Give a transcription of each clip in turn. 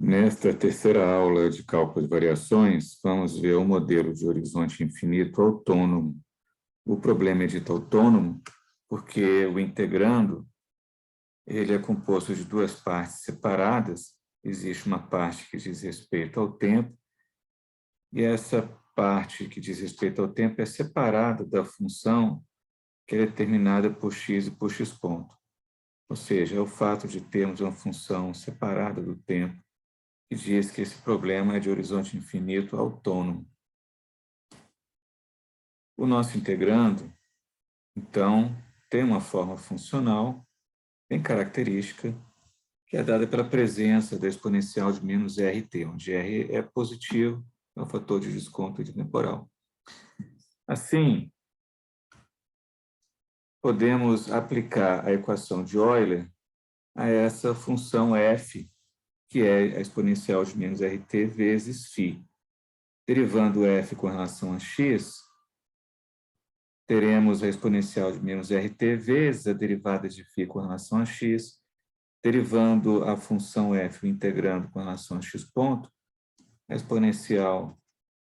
Nesta terceira aula de cálculo de variações, vamos ver o modelo de horizonte infinito autônomo. O problema é dito autônomo porque o integrando ele é composto de duas partes separadas. Existe uma parte que diz respeito ao tempo, e essa parte que diz respeito ao tempo é separada da função que é determinada por x e por x ponto. Ou seja, é o fato de termos uma função separada do tempo que diz que esse problema é de horizonte infinito autônomo. O nosso integrando, então, tem uma forma funcional bem característica, que é dada pela presença da exponencial de menos RT, onde R é positivo, é um fator de desconto intertemporal. Assim, podemos aplicar a equação de Euler a essa função f, que é a exponencial de menos RT vezes φ. Derivando f com relação a x, teremos a exponencial de menos RT vezes a derivada de φ com relação a x, derivando a função f, integrando com relação a x ponto, a exponencial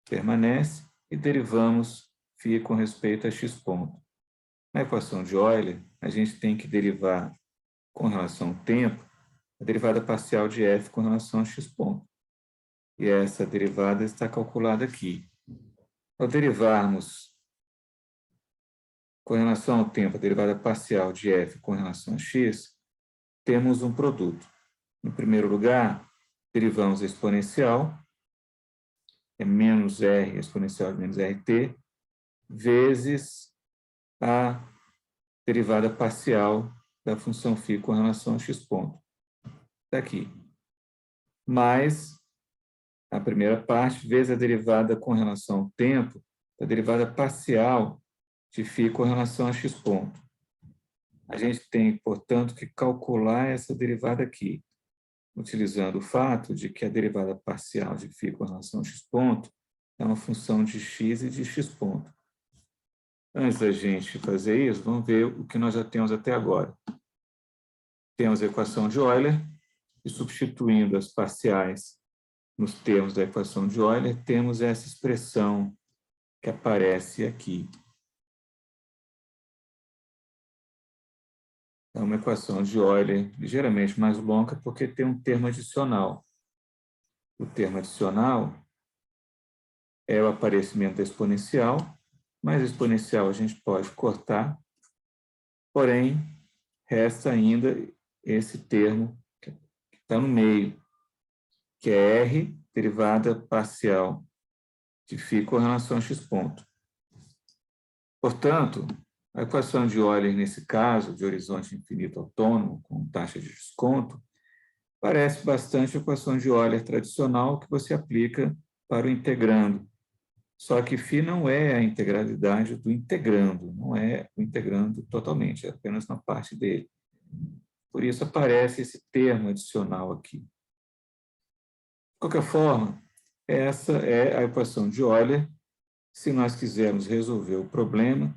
permanece e derivamos φ com respeito a x ponto. Na equação de Euler, a gente tem que derivar com relação ao tempo a derivada parcial de f com relação a x ponto. E essa derivada está calculada aqui. Ao derivarmos com relação ao tempo a derivada parcial de f com relação a x, temos um produto. No primeiro lugar, derivamos a exponencial, é menos r exponencial de menos rt, vezes a derivada parcial da função φ com relação a x ponto. Daqui. Mais a primeira parte, vezes a derivada com relação ao tempo, a derivada parcial de φ com relação a x ponto. A gente tem, portanto, que calcular essa derivada aqui, utilizando o fato de que a derivada parcial de φ com relação a x ponto é uma função de x e de x ponto. Antes da gente fazer isso, vamos ver o que nós já temos até agora. Temos a equação de Euler, e substituindo as parciais nos termos da equação de Euler, temos essa expressão que aparece aqui. É uma equação de Euler ligeiramente mais longa, porque tem um termo adicional. O termo adicional é o aparecimento da exponencial, mas a exponencial a gente pode cortar, porém, resta ainda esse termo que está no meio, que é R, derivada parcial de φ com relação a x ponto. Portanto, a equação de Euler, nesse caso, de horizonte infinito autônomo, com taxa de desconto, parece bastante a equação de Euler tradicional que você aplica para o integrando. Só que φ não é a integralidade do integrando, não é o integrando totalmente, é apenas uma parte dele. Por isso aparece esse termo adicional aqui. De qualquer forma, essa é a equação de Euler, se nós quisermos resolver o problema,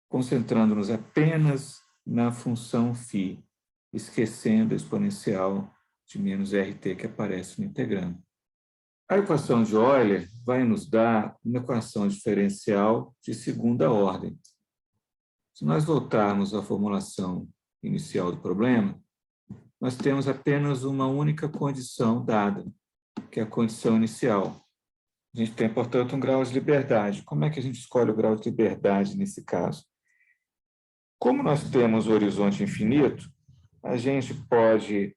concentrando-nos apenas na função φ, esquecendo a exponencial de menos RT que aparece no integrando. A equação de Euler vai nos dar uma equação diferencial de segunda ordem. Se nós voltarmos à formulação inicial do problema, nós temos apenas uma única condição dada, que é a condição inicial. A gente tem, portanto, um grau de liberdade. Como é que a gente escolhe o grau de liberdade nesse caso? Como nós temos o horizonte infinito, a gente pode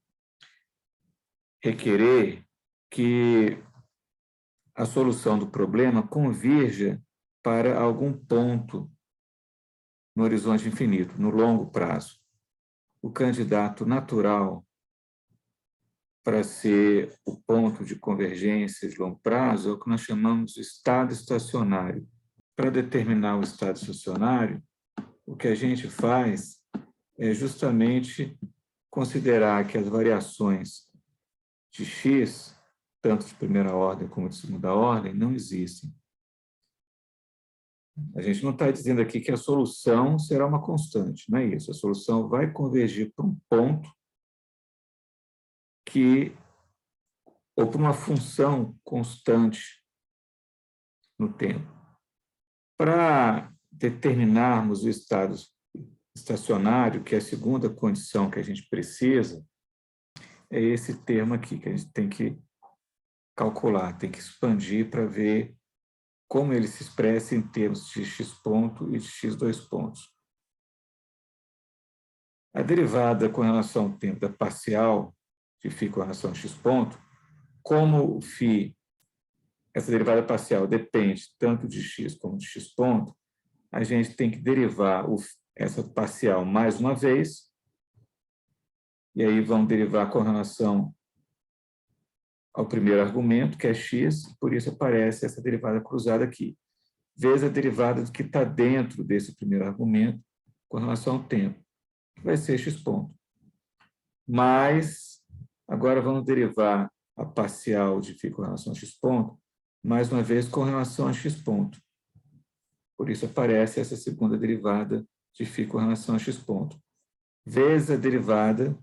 requerer que a solução do problema convirja para algum ponto no horizonte infinito, no longo prazo. O candidato natural para ser o ponto de convergência de longo prazo é o que nós chamamos de estado estacionário. Para determinar o estado estacionário, o que a gente faz é justamente considerar que as variações de x, tanto de primeira ordem como de segunda ordem, não existem. A gente não está dizendo aqui que a solução será uma constante, não é isso. A solução vai convergir para um ponto que ou por uma função constante no tempo. Para determinarmos o estado estacionário, que é a segunda condição que a gente precisa, é esse termo aqui, que a gente tem que calcular, tem que expandir para ver como ele se expressa em termos de x ponto e de x2 pontos. A derivada com relação ao tempo da parcial de φ com relação a x ponto, como o φ, essa derivada parcial depende tanto de x como de x ponto, a gente tem que derivar essa parcial mais uma vez, e aí vamos derivar com relação ao primeiro argumento, que é x, por isso aparece essa derivada cruzada aqui, vezes a derivada que está dentro desse primeiro argumento com relação ao tempo, que vai ser x ponto. Mas, agora vamos derivar a parcial de φ com relação a x ponto, mais uma vez com relação a x ponto. Por isso aparece essa segunda derivada de φ com relação a x ponto, vezes a derivada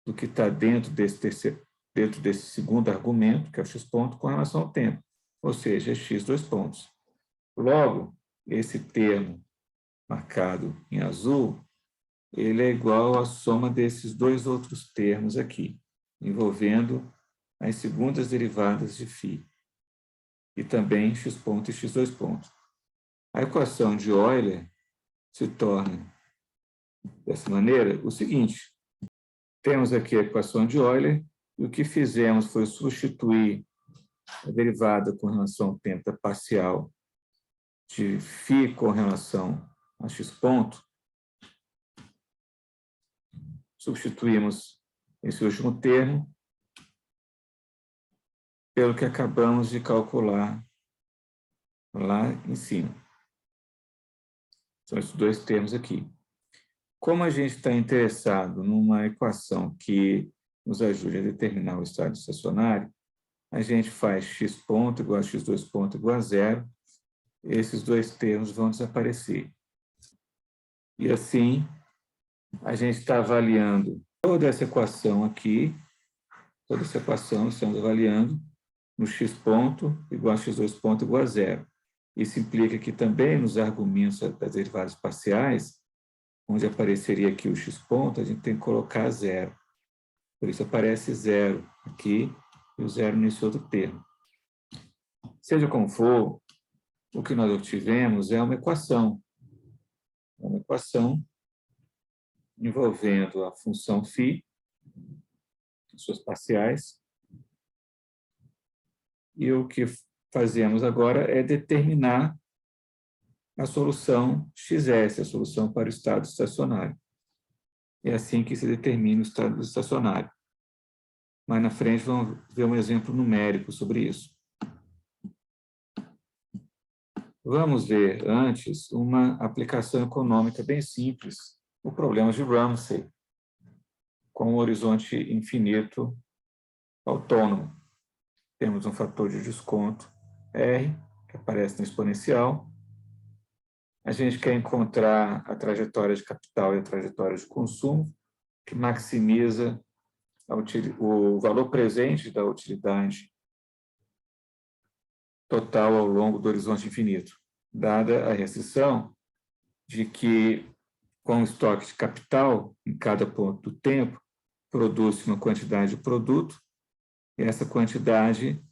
do que está dentro desse segundo argumento, que é o x ponto, com relação ao tempo, ou seja, x dois pontos. Logo, esse termo marcado em azul, ele é igual à soma desses dois outros termos aqui, envolvendo as segundas derivadas de φ, e também x ponto e x dois pontos. A equação de Euler se torna, dessa maneira, o seguinte: temos aqui a equação de Euler, e o que fizemos foi substituir a derivada com relação ao tempo da parcial de φ com relação a x ponto, substituímos esse último termo pelo que acabamos de calcular lá em cima. São esses dois termos aqui. Como a gente está interessado numa equação que nos ajude a determinar o estado estacionário, a gente faz x ponto igual a x2 ponto igual a zero, esses dois termos vão desaparecer. E assim, a gente está avaliando toda essa equação aqui, toda essa equação estamos avaliando no x ponto igual a x2 ponto igual a zero. Isso implica que também nos argumentos das derivadas parciais, onde apareceria aqui o x ponto, a gente tem que colocar zero. Por isso aparece zero aqui e o zero nesse outro termo. Seja como for, o que nós obtivemos é uma equação. Uma equação envolvendo a função φ, suas parciais, e o que fazemos agora é determinar a solução XS, a solução para o estado estacionário. É assim que se determina o estado estacionário. Mais na frente vamos ver um exemplo numérico sobre isso. Vamos ver antes uma aplicação econômica bem simples, o problema de Ramsey, com um horizonte infinito autônomo. Temos um fator de desconto R, que aparece na exponencial. A gente quer encontrar a trajetória de capital e a trajetória de consumo, que maximiza o valor presente da utilidade total ao longo do horizonte infinito, dada a restrição de que, com o estoque de capital em cada ponto do tempo, produz-se uma quantidade de produto, e essa quantidade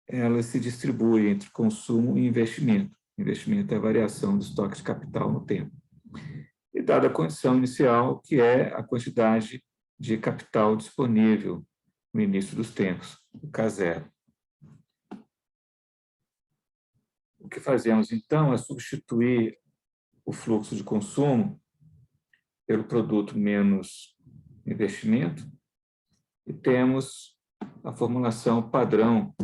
ela se distribui entre consumo e investimento. Investimento é a variação do estoque de capital no tempo. E dada a condição inicial, que é a quantidade de capital disponível no início dos tempos, o K0. O que fazemos, então, é substituir o fluxo de consumo pelo produto menos investimento e temos a formulação padrão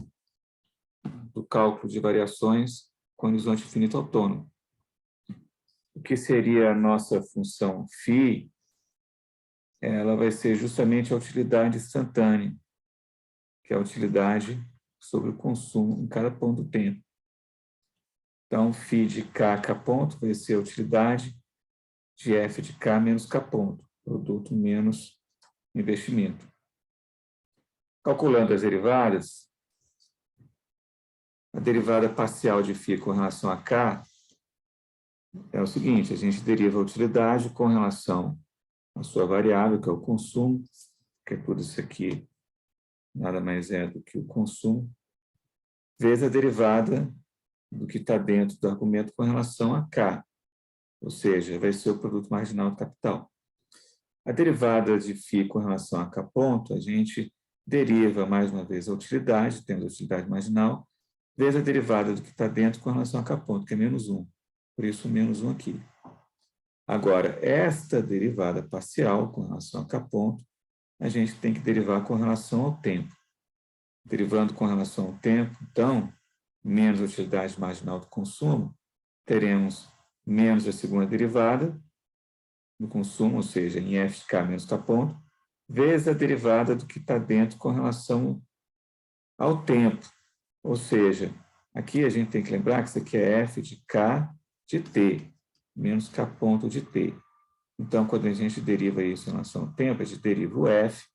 do cálculo de variações com horizonte infinito autônomo. O que seria a nossa função φ, ela vai ser justamente a utilidade instantânea, que é a utilidade sobre o consumo em cada ponto do tempo. Então, φ de K ponto vai ser a utilidade de F de K menos K ponto, produto menos investimento. Calculando as derivadas, A derivada parcial de φ com relação a K é o seguinte, a gente deriva a utilidade com relação à sua variável, que é o consumo, que é tudo isso aqui, nada mais é do que o consumo, vezes a derivada do que está dentro do argumento com relação a K, ou seja, vai ser o produto marginal do capital. A derivada de φ com relação a K ponto, a gente deriva, mais uma vez, a utilidade, tendo a utilidade marginal, vezes a derivada do que está dentro com relação a K ponto, que é menos 1. Por isso, menos 1 aqui. Agora, esta derivada parcial com relação a K ponto, a gente tem que derivar com relação ao tempo. Derivando com relação ao tempo, então, menos a utilidade marginal do consumo, teremos menos a segunda derivada do consumo, ou seja, em f de k menos k ponto, vezes a derivada do que está dentro com relação ao tempo. Ou seja, aqui a gente tem que lembrar que isso aqui é f de k de t, menos k ponto de t. Então, quando a gente deriva isso em relação ao tempo, a gente deriva o f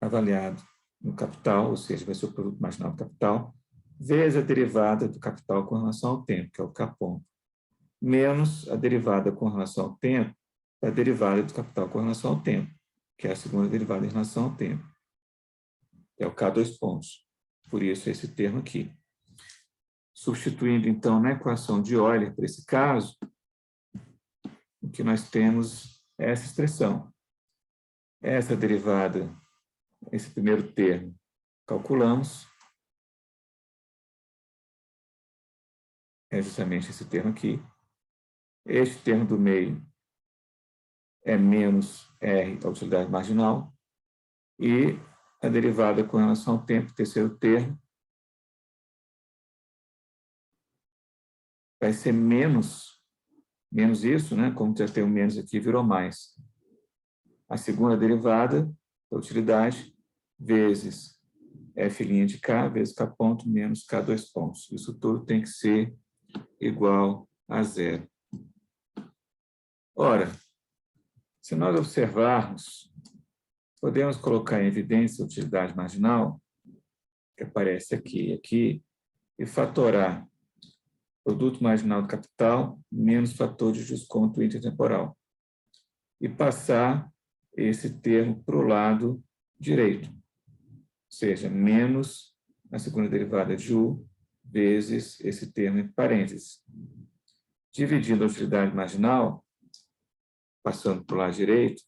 avaliado no capital, ou seja, vai ser o produto marginal do capital, vezes a derivada do capital com relação ao tempo, que é o k ponto, menos a derivada com relação ao tempo da derivada do capital com relação ao tempo, que é a segunda derivada em relação ao tempo, que é o k dois pontos. Por isso, esse termo aqui. Substituindo, então, na equação de Euler, para esse caso, o que nós temos é essa expressão. Essa derivada, esse primeiro termo, calculamos. É justamente esse termo aqui. Este termo do meio é menos R, a utilidade marginal, e a derivada com relação ao tempo, terceiro termo, vai ser menos isso, né? Como já tem o menos aqui, virou mais. A segunda derivada da utilidade, vezes F' de K, vezes K ponto, menos K dois pontos. Isso tudo tem que ser igual a zero. Ora, se nós observarmos, podemos colocar em evidência a utilidade marginal, que aparece aqui e aqui, e fatorar produto marginal do capital menos fator de desconto intertemporal. E passar esse termo para o lado direito, ou seja, menos a segunda derivada de U vezes esse termo entre parênteses. Dividindo a utilidade marginal, passando para o lado direito,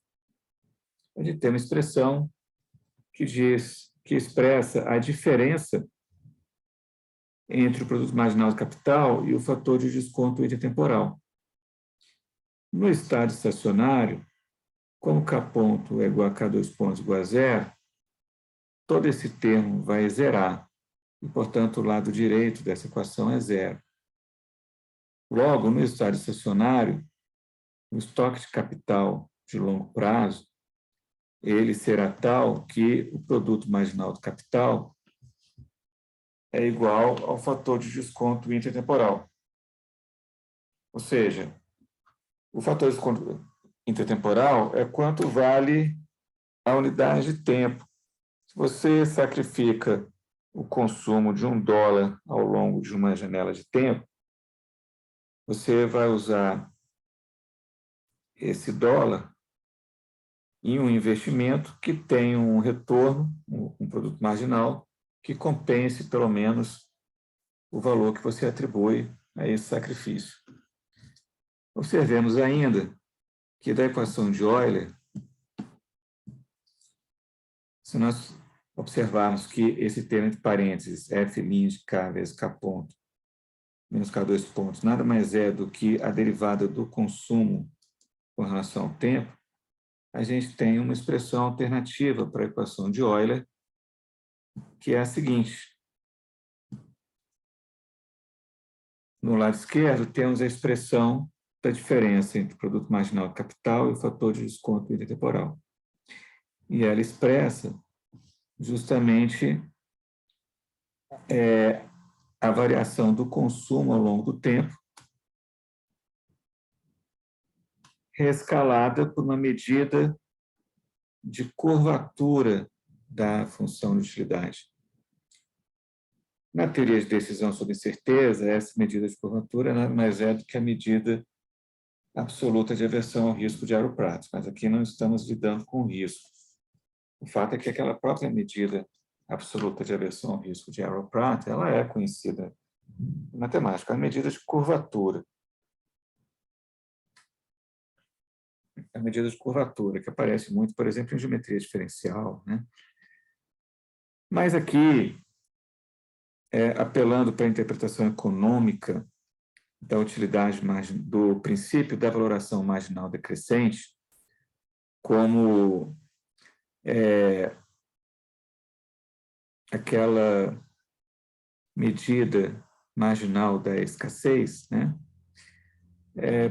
a gente tem uma expressão que expressa a diferença entre o produto marginal do capital e o fator de desconto intertemporal. No estado estacionário, como K ponto é igual a K dois pontos igual a zero, todo esse termo vai zerar, e, portanto, o lado direito dessa equação é zero. Logo, no estado estacionário, o estoque de capital de longo prazo, ele será tal que o produto marginal do capital é igual ao fator de desconto intertemporal. Ou seja, o fator de desconto intertemporal é quanto vale a unidade de tempo. Se você sacrifica o consumo de $1 ao longo de uma janela de tempo, você vai usar esse dólar em um investimento que tem um retorno, um produto marginal, que compense pelo menos o valor que você atribui a esse sacrifício. Observemos ainda que da equação de Euler, se nós observarmos que esse termo entre parênteses, f' de k vezes k ponto, menos k dois pontos, nada mais é do que a derivada do consumo com relação ao tempo, a gente tem uma expressão alternativa para a equação de Euler, que é a seguinte. No lado esquerdo, temos a expressão da diferença entre o produto marginal do capital e o fator de desconto intertemporal. E ela expressa justamente a variação do consumo ao longo do tempo, reescalada por uma medida de curvatura da função de utilidade. Na teoria de decisão sobre incerteza, essa medida de curvatura nada mais é do que a medida absoluta de aversão ao risco de Arrow-Pratt, mas aqui não estamos lidando com risco. O fato é que aquela própria medida absoluta de aversão ao risco de Arrow-Pratt, ela é conhecida em matemática, a medida de curvatura. A medida de curvatura, que aparece muito, por exemplo, em geometria diferencial, né? Mas aqui, apelando para a interpretação econômica da utilidade do princípio da valoração marginal decrescente, como aquela medida marginal da escassez, né?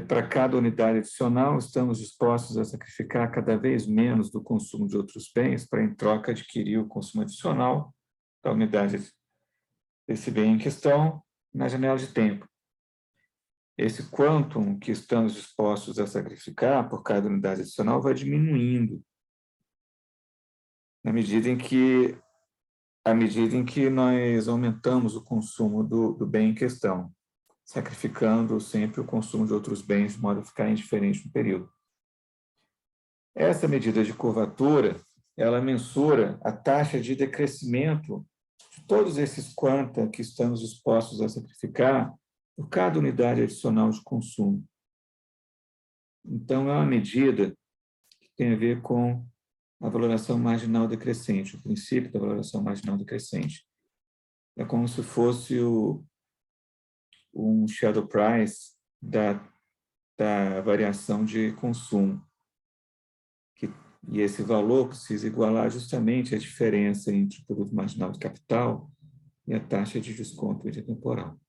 Para cada unidade adicional, estamos dispostos a sacrificar cada vez menos do consumo de outros bens para, em troca, adquirir o consumo adicional da unidade desse bem em questão na janela de tempo. Esse quantum que estamos dispostos a sacrificar por cada unidade adicional vai diminuindo à medida em que nós aumentamos o consumo do bem em questão, sacrificando sempre o consumo de outros bens de modo a ficar indiferente no período. Essa medida de curvatura, ela mensura a taxa de decrescimento de todos esses quanta que estamos dispostos a sacrificar por cada unidade adicional de consumo. Então, é uma medida que tem a ver com a valoração marginal decrescente, o princípio da valoração marginal decrescente. É como se fosse um shadow price da variação de consumo. E esse valor precisa igualar justamente a diferença entre o produto marginal de capital e a taxa de desconto intertemporal.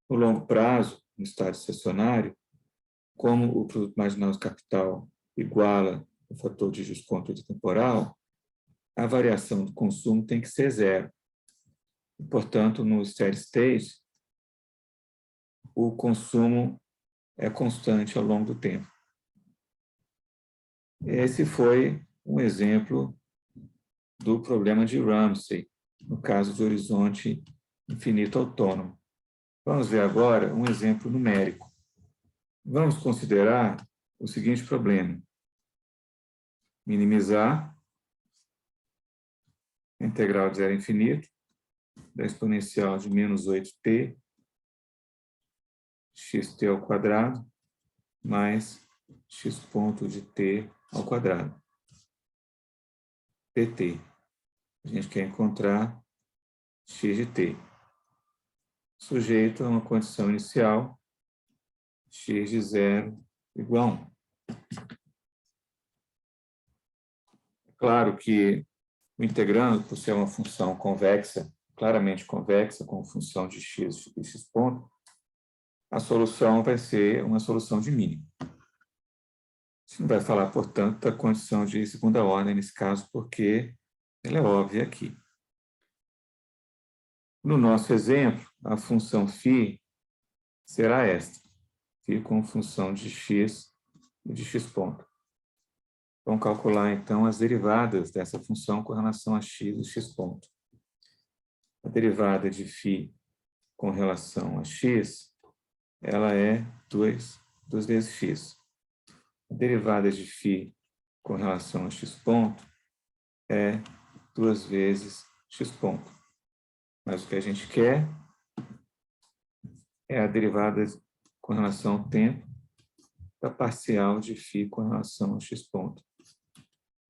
No longo prazo, no estado estacionário, como o produto marginal de capital iguala o fator de desconto intertemporal, a variação do consumo tem que ser zero. E, portanto, no steady state, o consumo é constante ao longo do tempo. Esse foi um exemplo do problema de Ramsey, no caso de horizonte infinito autônomo. Vamos ver agora um exemplo numérico. Vamos considerar o seguinte problema. Minimizar a integral de zero a infinito da exponencial de menos 8t xt ao quadrado mais x ponto de t ao quadrado, pt. A gente quer encontrar x de t, sujeito a uma condição inicial, x de 0 igual a 1. É claro que o integrando, por ser uma função convexa, claramente convexa, com função de x e x ponto, a solução vai ser uma solução de mínimo. A gente não vai falar, portanto, da condição de segunda ordem nesse caso, porque ela é óbvia aqui. No nosso exemplo, a função φ será esta, φ com função de x e de x ponto. Vamos calcular, então, as derivadas dessa função com relação a x e x ponto. A derivada de φ com relação a x, ela é 2 vezes x. A derivada de φ com relação a x ponto é 2 vezes x ponto. Mas o que a gente quer é a derivada com relação ao tempo da parcial de φ com relação a x ponto.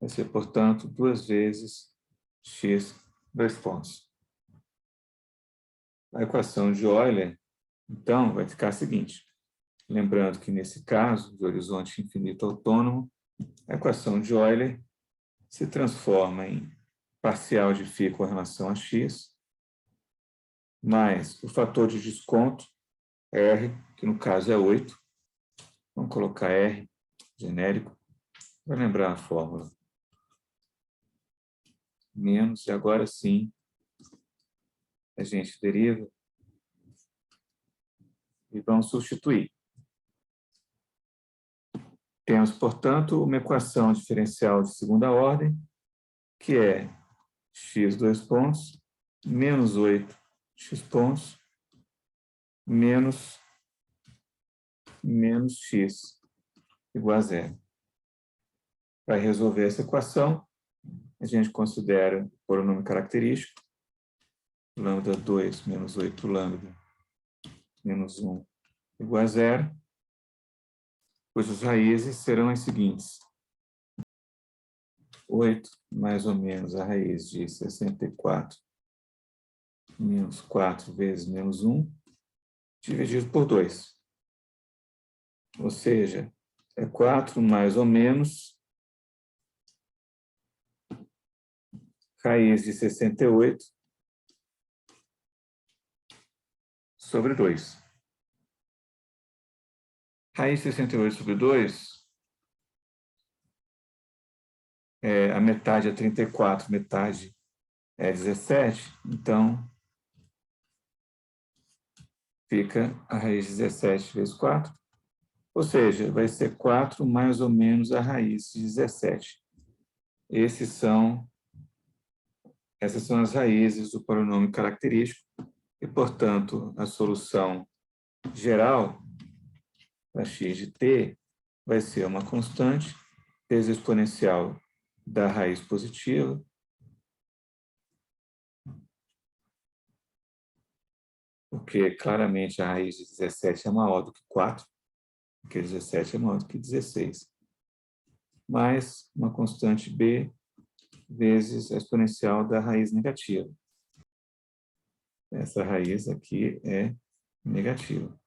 Vai ser, portanto, 2 vezes x, 2 pontos. A equação de Euler, então, vai ficar a seguinte. Lembrando que, nesse caso, de horizonte infinito autônomo, a equação de Euler se transforma em parcial de φ com relação a x, mais o fator de desconto, R, que no caso é 8. Vamos colocar R genérico, para lembrar a fórmula. Menos, e agora sim, a gente deriva e vamos substituir. Temos, portanto, uma equação diferencial de segunda ordem, que é x 2 pontos, menos 8 x pontos menos x igual a zero. Para resolver essa equação, a gente considera o polinômio característico, lambda 2 menos 8 lambda menos 1 igual a zero, cujas raízes serão as seguintes. 8 mais ou menos a raiz de 64 menos 4 vezes menos 1, dividido por 2. Ou seja, é 4 mais ou menos raiz de 68 sobre 2. Raiz de 68 sobre 2, a metade é 34, metade é 17, então fica a raiz de 17 vezes 4, ou seja, vai ser 4 mais ou menos a raiz de 17. Essas são as raízes do polinômio característico e, portanto, a solução geral para x de t vai ser uma constante peso exponencial da raiz positiva porque claramente a raiz de 17 é maior do que 4, porque 17 é maior do que 16, mais uma constante b vezes a exponencial da raiz negativa. Essa raiz aqui é negativa.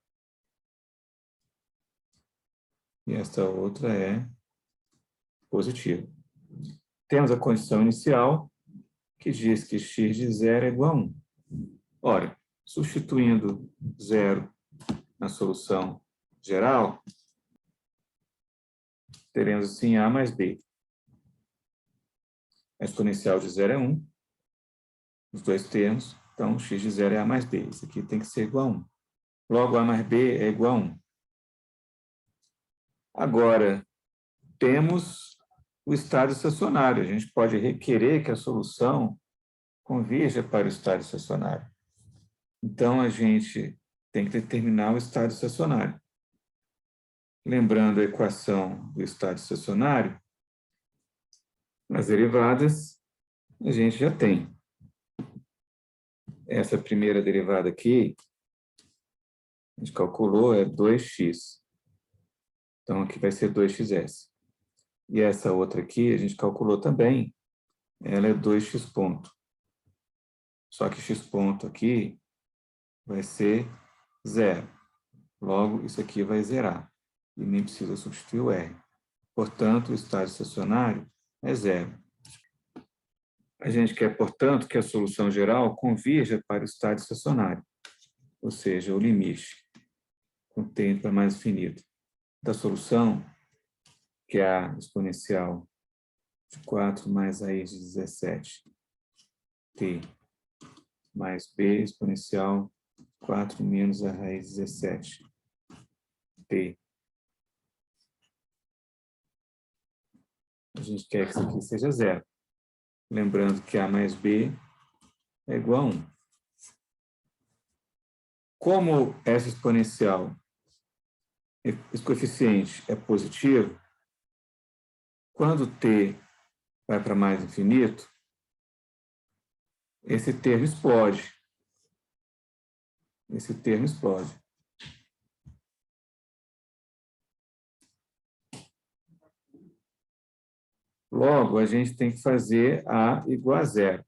E esta outra é positiva. Temos a condição inicial, que diz que x de 0 é igual a 1. Ora, substituindo 0 na solução geral, teremos assim a mais b. A exponencial de 0 é 1, os dois termos, então x de 0 é a mais b. Isso aqui tem que ser igual a 1. Logo, a mais b é igual a 1. Agora, temos o estado estacionário. A gente pode requerer que a solução convirja para o estado estacionário. Então, a gente tem que determinar o estado estacionário. Lembrando a equação do estado estacionário, nas derivadas, a gente já tem. Essa primeira derivada aqui, a gente calculou, é 2x. Então, aqui vai ser 2xs. E essa outra aqui, a gente calculou também, ela é 2x ponto. Só que x ponto aqui vai ser 0. Logo, isso aqui vai zerar. E nem precisa substituir o R. Portanto, o estado estacionário é 0. A gente quer, portanto, que a solução geral convirja para o estado estacionário, ou seja, o limite, com t para mais infinito, da solução, que é a exponencial de 4 mais a raiz de 17, t, mais b exponencial 4 menos a raiz de 17, t. A gente quer que isso aqui seja 0. Lembrando que a mais b é igual a 1. Como essa exponencial, esse coeficiente é positivo, quando t vai para mais infinito, esse termo explode. Esse termo explode. Logo, a gente tem que fazer A igual a 0.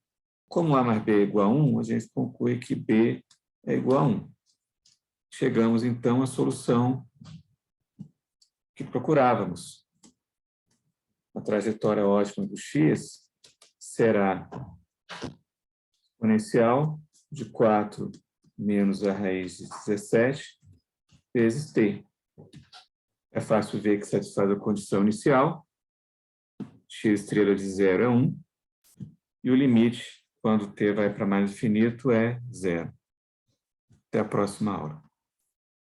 Como A mais B é igual a 1, a gente conclui que B é igual a 1. Chegamos, então, à solução que procurávamos. A trajetória ótima do x será exponencial de 4 menos a raiz de 17 vezes t. É fácil ver que satisfaz a condição inicial. X estrela de 0 é 1. E o limite, quando t vai para mais infinito, é 0. Até a próxima aula.